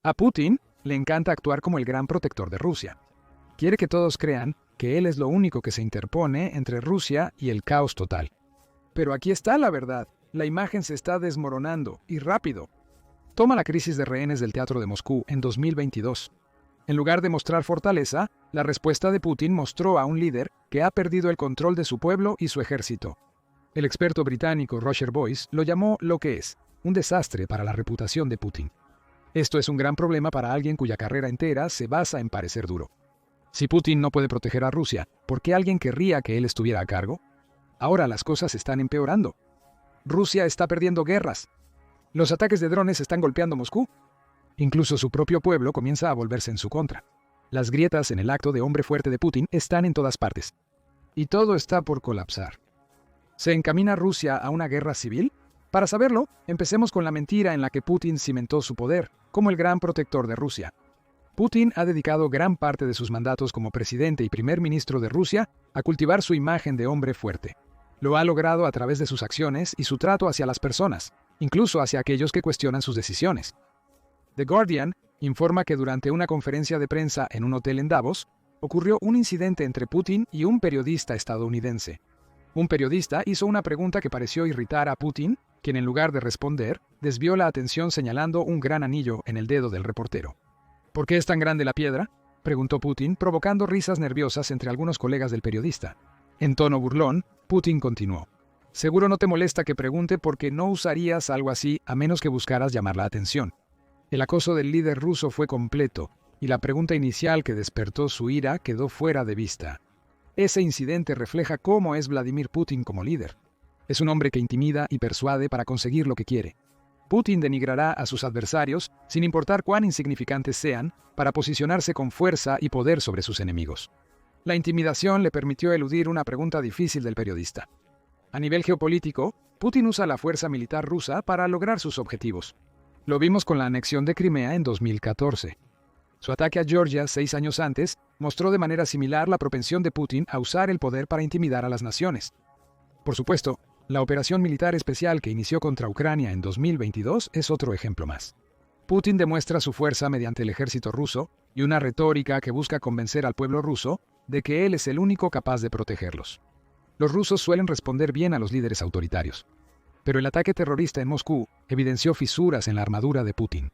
A Putin le encanta actuar como el gran protector de Rusia. Quiere que todos crean que él es lo único que se interpone entre Rusia y el caos total. Pero aquí está la verdad. La imagen se está desmoronando, y rápido. Toma la crisis de rehenes del Teatro de Moscú en 2022. En lugar de mostrar fortaleza, la respuesta de Putin mostró a un líder que ha perdido el control de su pueblo y su ejército. El experto británico Roger Boyce lo llamó lo que es, un desastre para la reputación de Putin. Esto es un gran problema para alguien cuya carrera entera se basa en parecer duro. Si Putin no puede proteger a Rusia, ¿por qué alguien querría que él estuviera a cargo? Ahora las cosas están empeorando. Rusia está perdiendo guerras. Los ataques de drones están golpeando Moscú. Incluso su propio pueblo comienza a volverse en su contra. Las grietas en el acto de hombre fuerte de Putin están en todas partes. Y todo está por colapsar. ¿Se encamina Rusia a una guerra civil? Para saberlo, empecemos con la mentira en la que Putin cimentó su poder como el gran protector de Rusia. Putin ha dedicado gran parte de sus mandatos como presidente y primer ministro de Rusia a cultivar su imagen de hombre fuerte. Lo ha logrado a través de sus acciones y su trato hacia las personas, incluso hacia aquellos que cuestionan sus decisiones. The Guardian informa que durante una conferencia de prensa en un hotel en Davos, ocurrió un incidente entre Putin y un periodista estadounidense. Un periodista hizo una pregunta que pareció irritar a Putin, quien en lugar de responder, desvió la atención señalando un gran anillo en el dedo del reportero. ¿Por qué es tan grande la piedra?, preguntó Putin, provocando risas nerviosas entre algunos colegas del periodista. En tono burlón, Putin continuó. Seguro no te molesta que pregunte porque no usarías algo así a menos que buscaras llamar la atención. El acoso del líder ruso fue completo, y la pregunta inicial que despertó su ira quedó fuera de vista. Ese incidente refleja cómo es Vladimir Putin como líder. Es un hombre que intimida y persuade para conseguir lo que quiere. Putin denigrará a sus adversarios, sin importar cuán insignificantes sean, para posicionarse con fuerza y poder sobre sus enemigos. La intimidación le permitió eludir una pregunta difícil del periodista. A nivel geopolítico, Putin usa la fuerza militar rusa para lograr sus objetivos. Lo vimos con la anexión de Crimea en 2014. Su ataque a Georgia 6 años antes mostró de manera similar la propensión de Putin a usar el poder para intimidar a las naciones. Por supuesto, la operación militar especial que inició contra Ucrania en 2022 es otro ejemplo más. Putin demuestra su fuerza mediante el ejército ruso y una retórica que busca convencer al pueblo ruso de que él es el único capaz de protegerlos. Los rusos suelen responder bien a los líderes autoritarios. Pero el ataque terrorista en Moscú evidenció fisuras en la armadura de Putin.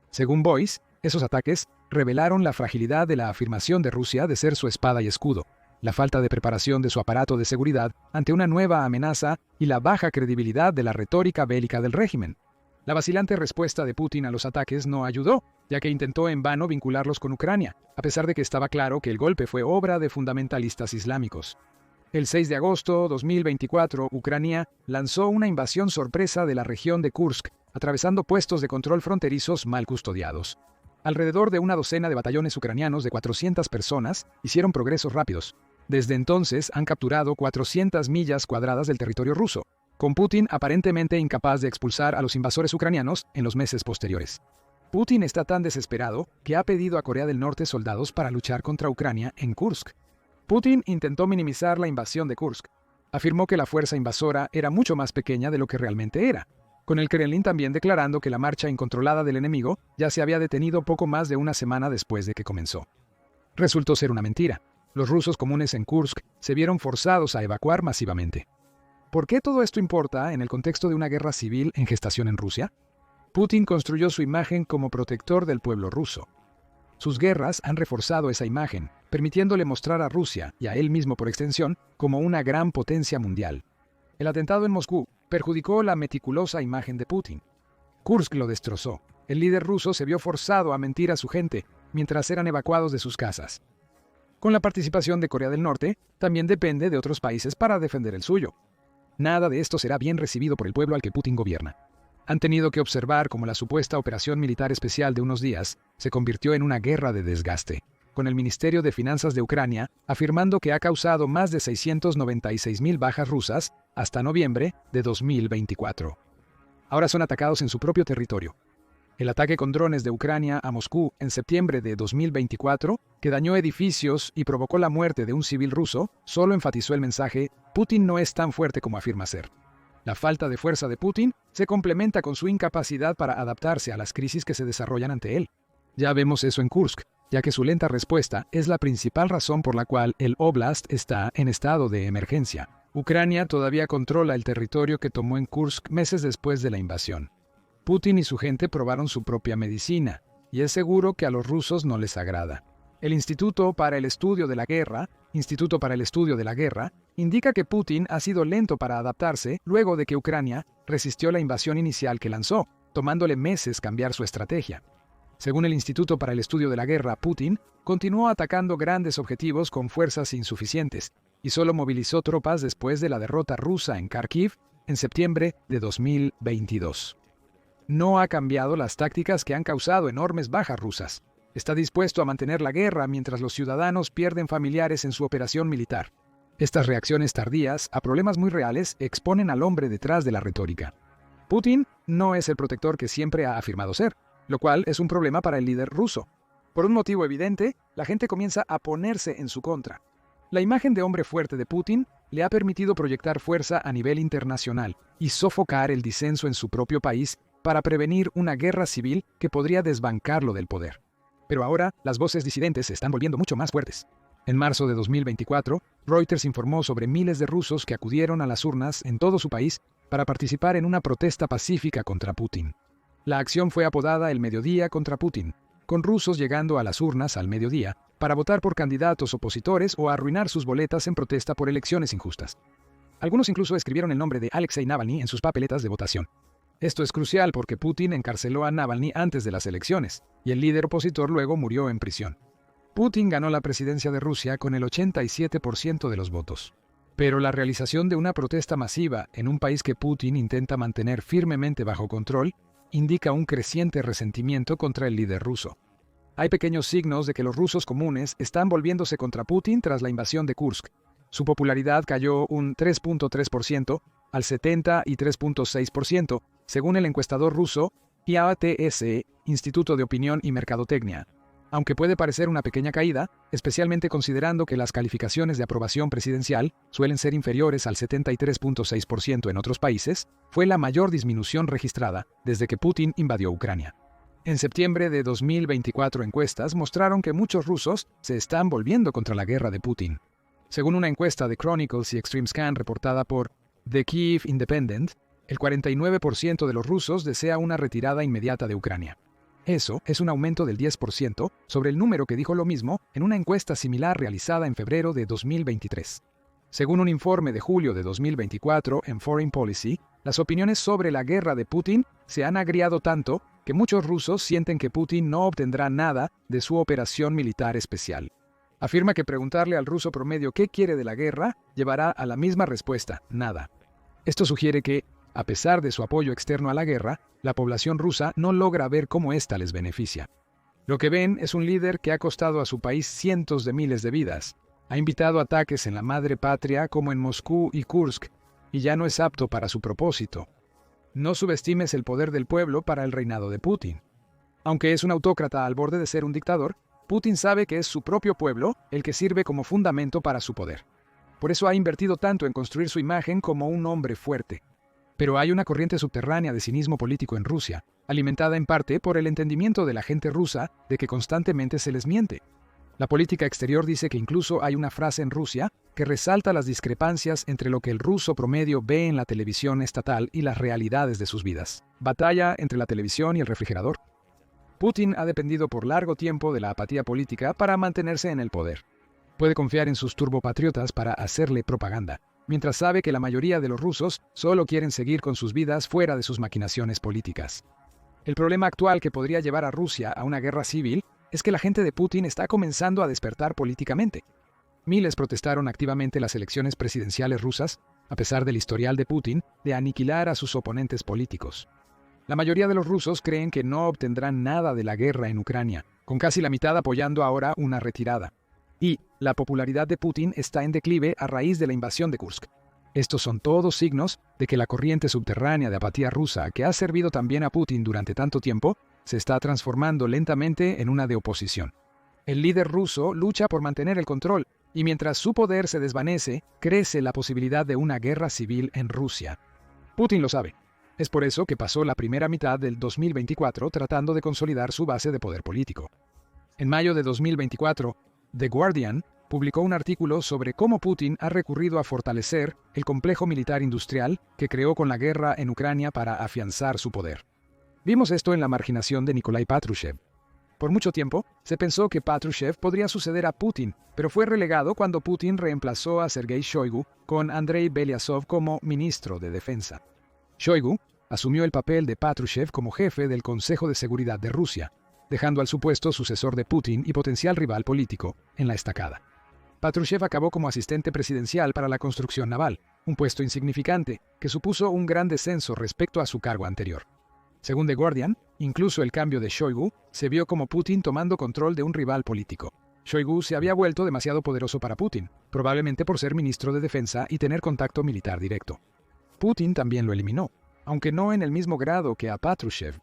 Según Boyce, esos ataques revelaron la fragilidad de la afirmación de Rusia de ser su espada y escudo, la falta de preparación de su aparato de seguridad ante una nueva amenaza y la baja credibilidad de la retórica bélica del régimen. La vacilante respuesta de Putin a los ataques no ayudó, ya que intentó en vano vincularlos con Ucrania, a pesar de que estaba claro que el golpe fue obra de fundamentalistas islámicos. El 6 de agosto de 2024, Ucrania lanzó una invasión sorpresa de la región de Kursk, atravesando puestos de control fronterizos mal custodiados. Alrededor de una docena de batallones ucranianos de 400 personas hicieron progresos rápidos. Desde entonces han capturado 400 millas cuadradas del territorio ruso, con Putin aparentemente incapaz de expulsar a los invasores ucranianos en los meses posteriores. Putin está tan desesperado que ha pedido a Corea del Norte soldados para luchar contra Ucrania en Kursk. Putin intentó minimizar la invasión de Kursk. Afirmó que la fuerza invasora era mucho más pequeña de lo que realmente era, con el Kremlin también declarando que la marcha incontrolada del enemigo ya se había detenido poco más de una semana después de que comenzó. Resultó ser una mentira. Los rusos comunes en Kursk se vieron forzados a evacuar masivamente. ¿Por qué todo esto importa en el contexto de una guerra civil en gestación en Rusia? Putin construyó su imagen como protector del pueblo ruso. Sus guerras han reforzado esa imagen, permitiéndole mostrar a Rusia, y a él mismo por extensión, como una gran potencia mundial. El atentado en Moscú perjudicó la meticulosa imagen de Putin. Kursk lo destrozó. El líder ruso se vio forzado a mentir a su gente mientras eran evacuados de sus casas. Con la participación de Corea del Norte, también depende de otros países para defender el suyo. Nada de esto será bien recibido por el pueblo al que Putin gobierna. Han tenido que observar cómo la supuesta operación militar especial de unos días se convirtió en una guerra de desgaste, con el Ministerio de Finanzas de Ucrania afirmando que ha causado más de 696,000 bajas rusas hasta noviembre de 2024. Ahora son atacados en su propio territorio. El ataque con drones de Ucrania a Moscú en septiembre de 2024, que dañó edificios y provocó la muerte de un civil ruso, solo enfatizó el mensaje: Putin no es tan fuerte como afirma ser. La falta de fuerza de Putin se complementa con su incapacidad para adaptarse a las crisis que se desarrollan ante él. Ya vemos eso en Kursk, ya que su lenta respuesta es la principal razón por la cual el Oblast está en estado de emergencia. Ucrania todavía controla el territorio que tomó en Kursk meses después de la invasión. Putin y su gente probaron su propia medicina, y es seguro que a los rusos no les agrada. El Instituto para el Estudio de la Guerra, indica que Putin ha sido lento para adaptarse luego de que Ucrania resistió la invasión inicial que lanzó, tomándole meses cambiar su estrategia. Según el Instituto para el Estudio de la Guerra, Putin continuó atacando grandes objetivos con fuerzas insuficientes y solo movilizó tropas después de la derrota rusa en Kharkiv en septiembre de 2022. No ha cambiado las tácticas que han causado enormes bajas rusas. Está dispuesto a mantener la guerra mientras los ciudadanos pierden familiares en su operación militar. Estas reacciones tardías a problemas muy reales exponen al hombre detrás de la retórica. Putin no es el protector que siempre ha afirmado ser, lo cual es un problema para el líder ruso. Por un motivo evidente, la gente comienza a ponerse en su contra. La imagen de hombre fuerte de Putin le ha permitido proyectar fuerza a nivel internacional y sofocar el disenso en su propio país para prevenir una guerra civil que podría desbancarlo del poder. Pero ahora, las voces disidentes se están volviendo mucho más fuertes. En marzo de 2024, Reuters informó sobre miles de rusos que acudieron a las urnas en todo su país para participar en una protesta pacífica contra Putin. La acción fue apodada el Mediodía contra Putin, con rusos llegando a las urnas al mediodía para votar por candidatos opositores o arruinar sus boletas en protesta por elecciones injustas. Algunos incluso escribieron el nombre de Alexei Navalny en sus papeletas de votación. Esto es crucial porque Putin encarceló a Navalny antes de las elecciones, y el líder opositor luego murió en prisión. Putin ganó la presidencia de Rusia con el 87% de los votos. Pero la realización de una protesta masiva en un país que Putin intenta mantener firmemente bajo control indica un creciente resentimiento contra el líder ruso. Hay pequeños signos de que los rusos comunes están volviéndose contra Putin tras la invasión de Kursk. Su popularidad cayó un 3.3% al 73.6%, según el encuestador ruso IATS, Instituto de Opinión y Mercadotecnia. Aunque puede parecer una pequeña caída, especialmente considerando que las calificaciones de aprobación presidencial suelen ser inferiores al 73.6% en otros países, fue la mayor disminución registrada desde que Putin invadió Ucrania. En septiembre de 2024, encuestas mostraron que muchos rusos se están volviendo contra la guerra de Putin. Según una encuesta de Chronicles y Extreme Scan reportada por The Kyiv Independent, el 49% de los rusos desea una retirada inmediata de Ucrania. Eso es un aumento del 10% sobre el número que dijo lo mismo en una encuesta similar realizada en febrero de 2023. Según un informe de julio de 2024 en Foreign Policy, las opiniones sobre la guerra de Putin se han agriado tanto que muchos rusos sienten que Putin no obtendrá nada de su operación militar especial. Afirma que preguntarle al ruso promedio qué quiere de la guerra llevará a la misma respuesta, nada. Esto sugiere que, a pesar de su apoyo externo a la guerra, la población rusa no logra ver cómo ésta les beneficia. Lo que ven es un líder que ha costado a su país cientos de miles de vidas, ha invitado ataques en la madre patria como en Moscú y Kursk, y ya no es apto para su propósito. No subestimes el poder del pueblo para el reinado de Putin. Aunque es un autócrata al borde de ser un dictador, Putin sabe que es su propio pueblo el que sirve como fundamento para su poder. Por eso ha invertido tanto en construir su imagen como un hombre fuerte. Pero hay una corriente subterránea de cinismo político en Rusia, alimentada en parte por el entendimiento de la gente rusa de que constantemente se les miente. La política exterior dice que incluso hay una frase en Rusia que resalta las discrepancias entre lo que el ruso promedio ve en la televisión estatal y las realidades de sus vidas. Batalla entre la televisión y el refrigerador. Putin ha dependido por largo tiempo de la apatía política para mantenerse en el poder. Puede confiar en sus turbopatriotas para hacerle propaganda, mientras sabe que la mayoría de los rusos solo quieren seguir con sus vidas fuera de sus maquinaciones políticas. El problema actual que podría llevar a Rusia a una guerra civil es que la gente de Putin está comenzando a despertar políticamente. Miles protestaron activamente las elecciones presidenciales rusas, a pesar del historial de Putin de aniquilar a sus oponentes políticos. La mayoría de los rusos creen que no obtendrán nada de la guerra en Ucrania, con casi la mitad apoyando ahora una retirada. Y la popularidad de Putin está en declive a raíz de la invasión de Kursk. Estos son todos signos de que la corriente subterránea de apatía rusa que ha servido también a Putin durante tanto tiempo se está transformando lentamente en una de oposición. El líder ruso lucha por mantener el control, y mientras su poder se desvanece, crece la posibilidad de una guerra civil en Rusia. Putin lo sabe. Es por eso que pasó la primera mitad del 2024 tratando de consolidar su base de poder político. En mayo de 2024, The Guardian publicó un artículo sobre cómo Putin ha recurrido a fortalecer el complejo militar industrial que creó con la guerra en Ucrania para afianzar su poder. Vimos esto en la marginación de Nikolai Patrushev. Por mucho tiempo, se pensó que Patrushev podría suceder a Putin, pero fue relegado cuando Putin reemplazó a Sergei Shoigu con Andrei Belyazov como ministro de Defensa. Shoigu asumió el papel de Patrushev como jefe del Consejo de Seguridad de Rusia, dejando al supuesto sucesor de Putin y potencial rival político en la estacada. Patrushev acabó como asistente presidencial para la construcción naval, un puesto insignificante que supuso un gran descenso respecto a su cargo anterior. Según The Guardian, incluso el cambio de Shoigu se vio como Putin tomando control de un rival político. Shoigu se había vuelto demasiado poderoso para Putin, probablemente por ser ministro de Defensa y tener contacto militar directo. Putin también lo eliminó, aunque no en el mismo grado que a Patrushev.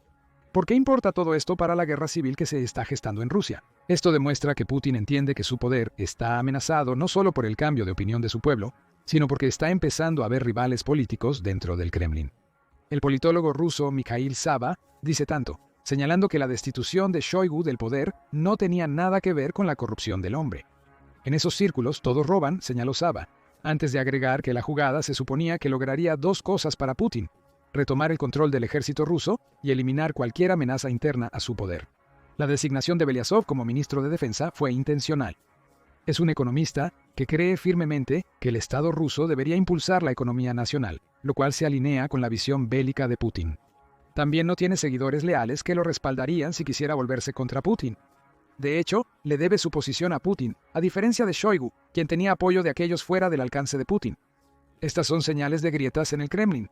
¿Por qué importa todo esto para la guerra civil que se está gestando en Rusia? Esto demuestra que Putin entiende que su poder está amenazado no solo por el cambio de opinión de su pueblo, sino porque está empezando a ver rivales políticos dentro del Kremlin. El politólogo ruso Mikhail Saba dice tanto, señalando que la destitución de Shoigu del poder no tenía nada que ver con la corrupción del hombre. En esos círculos todos roban, señaló Saba, antes de agregar que la jugada se suponía que lograría dos cosas para Putin: retomar el control del ejército ruso y eliminar cualquier amenaza interna a su poder. La designación de Belyazov como ministro de Defensa fue intencional. Es un economista que cree firmemente que el Estado ruso debería impulsar la economía nacional, lo cual se alinea con la visión bélica de Putin. También no tiene seguidores leales que lo respaldarían si quisiera volverse contra Putin. De hecho, le debe su posición a Putin, a diferencia de Shoigu, quien tenía apoyo de aquellos fuera del alcance de Putin. Estas son señales de grietas en el Kremlin.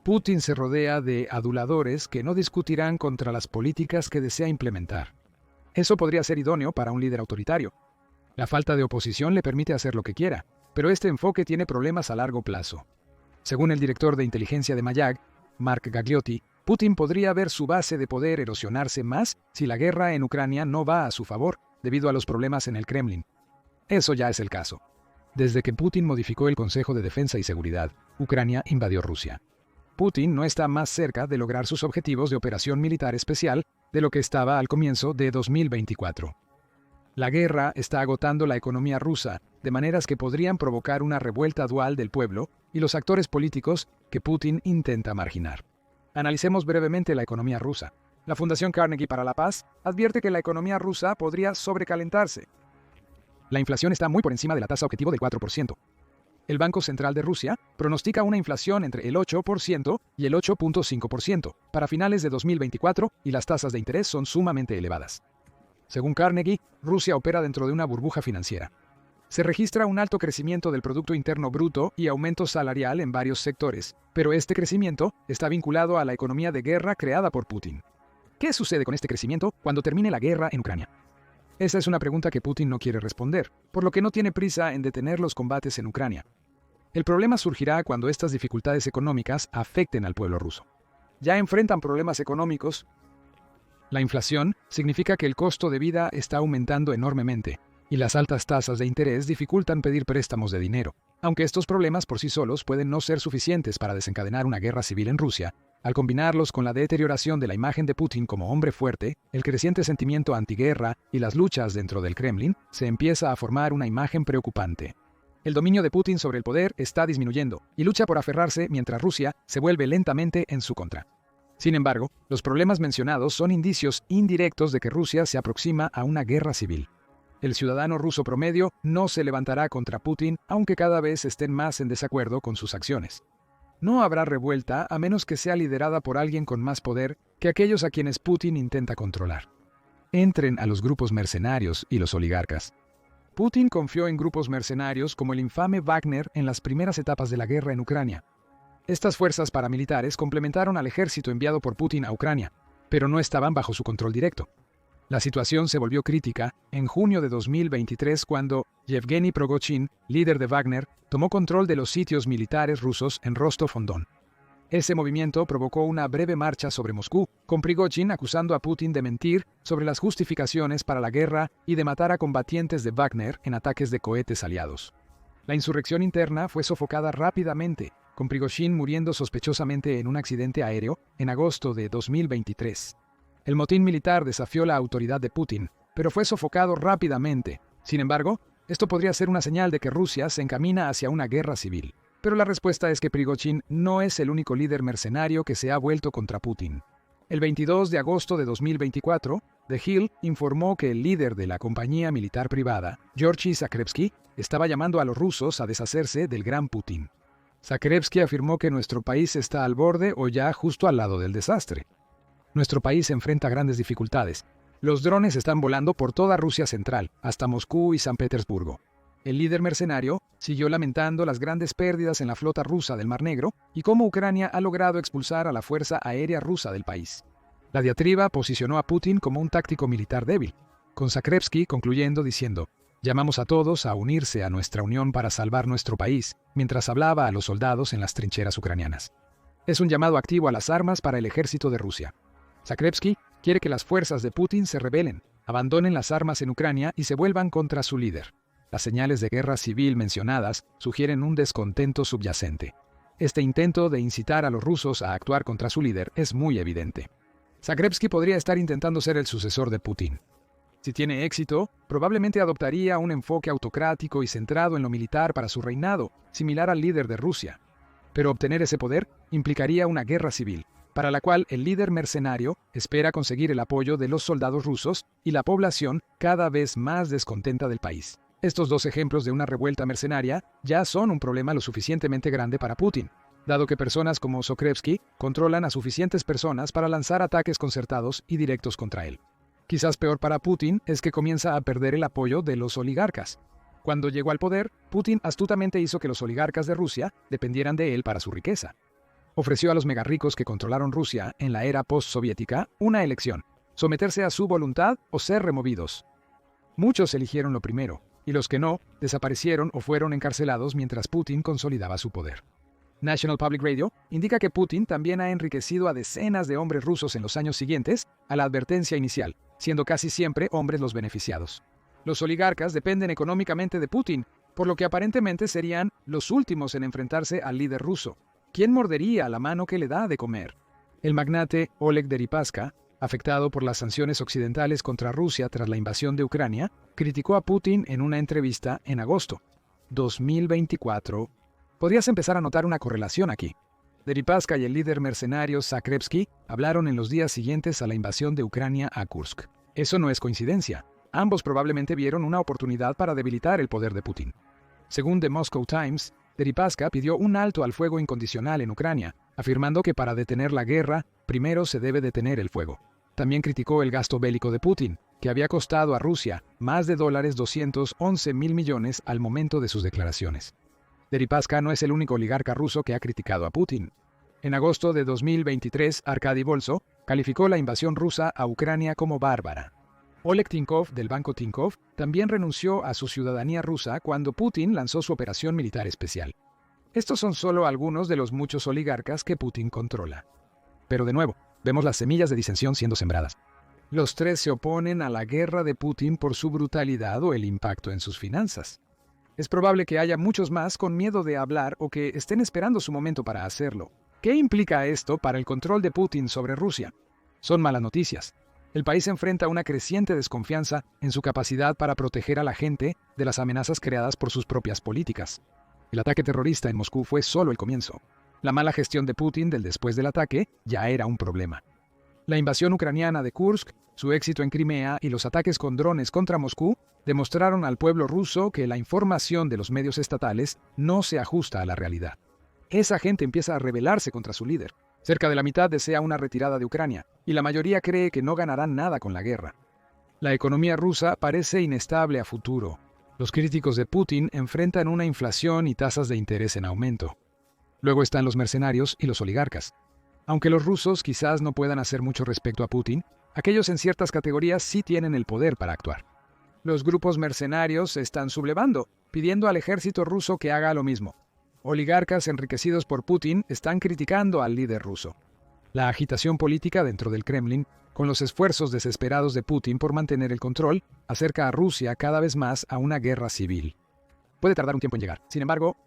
Putin se rodea de aduladores que no discutirán contra las políticas que desea implementar. Eso podría ser idóneo para un líder autoritario. La falta de oposición le permite hacer lo que quiera, pero este enfoque tiene problemas a largo plazo. Según el director de inteligencia de Mayag, Mark Gagliotti, Putin podría ver su base de poder erosionarse más si la guerra en Ucrania no va a su favor, debido a los problemas en el Kremlin. Eso ya es el caso. Desde que Putin modificó el Consejo de Defensa y Seguridad, Ucrania invadió Rusia. Putin no está más cerca de lograr sus objetivos de operación militar especial de lo que estaba al comienzo de 2024. La guerra está agotando la economía rusa, de maneras que podrían provocar una revuelta dual del pueblo y los actores políticos que Putin intenta marginar. Analicemos brevemente la economía rusa. La Fundación Carnegie para la Paz advierte que la economía rusa podría sobrecalentarse. La inflación está muy por encima de la tasa objetivo del 4%. El Banco Central de Rusia pronostica una inflación entre el 8% y el 8.5% para finales de 2024 y las tasas de interés son sumamente elevadas. Según Carnegie, Rusia opera dentro de una burbuja financiera. Se registra un alto crecimiento del Producto Interno Bruto y aumento salarial en varios sectores, pero este crecimiento está vinculado a la economía de guerra creada por Putin. ¿Qué sucede con este crecimiento cuando termine la guerra en Ucrania? Esa es una pregunta que Putin no quiere responder, por lo que no tiene prisa en detener los combates en Ucrania. El problema surgirá cuando estas dificultades económicas afecten al pueblo ruso. Ya enfrentan problemas económicos. La inflación significa que el costo de vida está aumentando enormemente, y las altas tasas de interés dificultan pedir préstamos de dinero. Aunque estos problemas por sí solos pueden no ser suficientes para desencadenar una guerra civil en Rusia, al combinarlos con la deterioración de la imagen de Putin como hombre fuerte, el creciente sentimiento antiguerra y las luchas dentro del Kremlin, se empieza a formar una imagen preocupante. El dominio de Putin sobre el poder está disminuyendo, y lucha por aferrarse mientras Rusia se vuelve lentamente en su contra. Sin embargo, los problemas mencionados son indicios indirectos de que Rusia se aproxima a una guerra civil. El ciudadano ruso promedio no se levantará contra Putin, aunque cada vez estén más en desacuerdo con sus acciones. No habrá revuelta a menos que sea liderada por alguien con más poder que aquellos a quienes Putin intenta controlar. Entren a los grupos mercenarios y los oligarcas. Putin confió en grupos mercenarios como el infame Wagner en las primeras etapas de la guerra en Ucrania. Estas fuerzas paramilitares complementaron al ejército enviado por Putin a Ucrania, pero no estaban bajo su control directo. La situación se volvió crítica en junio de 2023 cuando Yevgeny Prigozhin, líder de Wagner, tomó control de los sitios militares rusos en Rostov-on-Don. Ese movimiento provocó una breve marcha sobre Moscú, con Prigozhin acusando a Putin de mentir sobre las justificaciones para la guerra y de matar a combatientes de Wagner en ataques de cohetes aliados. La insurrección interna fue sofocada rápidamente, con Prigozhin muriendo sospechosamente en un accidente aéreo en agosto de 2023. El motín militar desafió la autoridad de Putin, pero fue sofocado rápidamente. Sin embargo, esto podría ser una señal de que Rusia se encamina hacia una guerra civil. Pero la respuesta es que Prigozhin no es el único líder mercenario que se ha vuelto contra Putin. El 22 de agosto de 2024, The Hill informó que el líder de la compañía militar privada, Georgy Zakrevsky, estaba llamando a los rusos a deshacerse del gran Putin. Zakrevsky afirmó que nuestro país está al borde o ya justo al lado del desastre. Nuestro país enfrenta grandes dificultades. Los drones están volando por toda Rusia central, hasta Moscú y San Petersburgo. El líder mercenario siguió lamentando las grandes pérdidas en la flota rusa del Mar Negro y cómo Ucrania ha logrado expulsar a la Fuerza Aérea Rusa del país. La diatriba posicionó a Putin como un táctico militar débil, con Zakrevsky concluyendo diciendo: «Llamamos a todos a unirse a nuestra unión para salvar nuestro país», mientras hablaba a los soldados en las trincheras ucranianas. Es un llamado activo a las armas para el ejército de Rusia. Zakrevsky quiere que las fuerzas de Putin se rebelen, abandonen las armas en Ucrania y se vuelvan contra su líder. Las señales de guerra civil mencionadas sugieren un descontento subyacente. Este intento de incitar a los rusos a actuar contra su líder es muy evidente. Zakrevsky podría estar intentando ser el sucesor de Putin. Si tiene éxito, probablemente adoptaría un enfoque autocrático y centrado en lo militar para su reinado, similar al líder de Rusia. Pero obtener ese poder implicaría una guerra civil, para la cual el líder mercenario espera conseguir el apoyo de los soldados rusos y la población cada vez más descontenta del país. Estos dos ejemplos de una revuelta mercenaria ya son un problema lo suficientemente grande para Putin, dado que personas como Zakrevsky controlan a suficientes personas para lanzar ataques concertados y directos contra él. Quizás peor para Putin es que comienza a perder el apoyo de los oligarcas. Cuando llegó al poder, Putin astutamente hizo que los oligarcas de Rusia dependieran de él para su riqueza. Ofreció a los megarricos que controlaron Rusia en la era postsoviética una elección: someterse a su voluntad o ser removidos. Muchos eligieron lo primero, y los que no, desaparecieron o fueron encarcelados mientras Putin consolidaba su poder. National Public Radio indica que Putin también ha enriquecido a decenas de hombres rusos en los años siguientes a la advertencia inicial, siendo casi siempre hombres los beneficiados. Los oligarcas dependen económicamente de Putin, por lo que aparentemente serían los últimos en enfrentarse al líder ruso. ¿Quién mordería la mano que le da de comer? El magnate Oleg Deripaska, afectado por las sanciones occidentales contra Rusia tras la invasión de Ucrania, criticó a Putin en una entrevista en agosto 2024. Podrías empezar a notar una correlación aquí. Deripaska y el líder mercenario Zakrevsky hablaron en los días siguientes a la invasión de Ucrania a Kursk. Eso no es coincidencia. Ambos probablemente vieron una oportunidad para debilitar el poder de Putin. Según The Moscow Times, Deripaska pidió un alto al fuego incondicional en Ucrania, afirmando que para detener la guerra, primero se debe detener el fuego. También criticó el gasto bélico de Putin, que había costado a Rusia más de $211 mil millones al momento de sus declaraciones. Deripaska no es el único oligarca ruso que ha criticado a Putin. En agosto de 2023, Arkady Bolso calificó la invasión rusa a Ucrania como bárbara. Oleg Tinkov, del Banco Tinkov, también renunció a su ciudadanía rusa cuando Putin lanzó su operación militar especial. Estos son solo algunos de los muchos oligarcas que Putin controla. Pero de nuevo, vemos las semillas de disensión siendo sembradas. Los tres se oponen a la guerra de Putin por su brutalidad o el impacto en sus finanzas. Es probable que haya muchos más con miedo de hablar o que estén esperando su momento para hacerlo. ¿Qué implica esto para el control de Putin sobre Rusia? Son malas noticias. El país enfrenta una creciente desconfianza en su capacidad para proteger a la gente de las amenazas creadas por sus propias políticas. El ataque terrorista en Moscú fue solo el comienzo. La mala gestión de Putin después del ataque ya era un problema. La invasión ucraniana de Kursk, su éxito en Crimea y los ataques con drones contra Moscú demostraron al pueblo ruso que la información de los medios estatales no se ajusta a la realidad. Esa gente empieza a rebelarse contra su líder. Cerca de la mitad desea una retirada de Ucrania, y la mayoría cree que no ganarán nada con la guerra. La economía rusa parece inestable a futuro. Los críticos de Putin enfrentan una inflación y tasas de interés en aumento. Luego están los mercenarios y los oligarcas. Aunque los rusos quizás no puedan hacer mucho respecto a Putin, aquellos en ciertas categorías sí tienen el poder para actuar. Los grupos mercenarios se están sublevando, pidiendo al ejército ruso que haga lo mismo. Oligarcas enriquecidos por Putin están criticando al líder ruso. La agitación política dentro del Kremlin, con los esfuerzos desesperados de Putin por mantener el control, acerca a Rusia cada vez más a una guerra civil. puede tardar un tiempo en llegar. Sin embargo,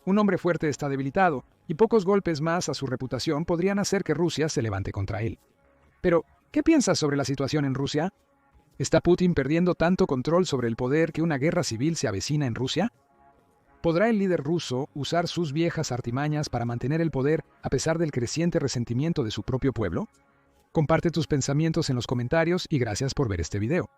un hombre fuerte está debilitado, y pocos golpes más a su reputación podrían hacer que Rusia se levante contra él. Pero, ¿qué piensas sobre la situación en Rusia? ¿Está Putin perdiendo tanto control sobre el poder que una guerra civil se avecina en Rusia? ¿Podrá el líder ruso usar sus viejas artimañas para mantener el poder a pesar del creciente resentimiento de su propio pueblo? Comparte tus pensamientos en los comentarios y gracias por ver este video.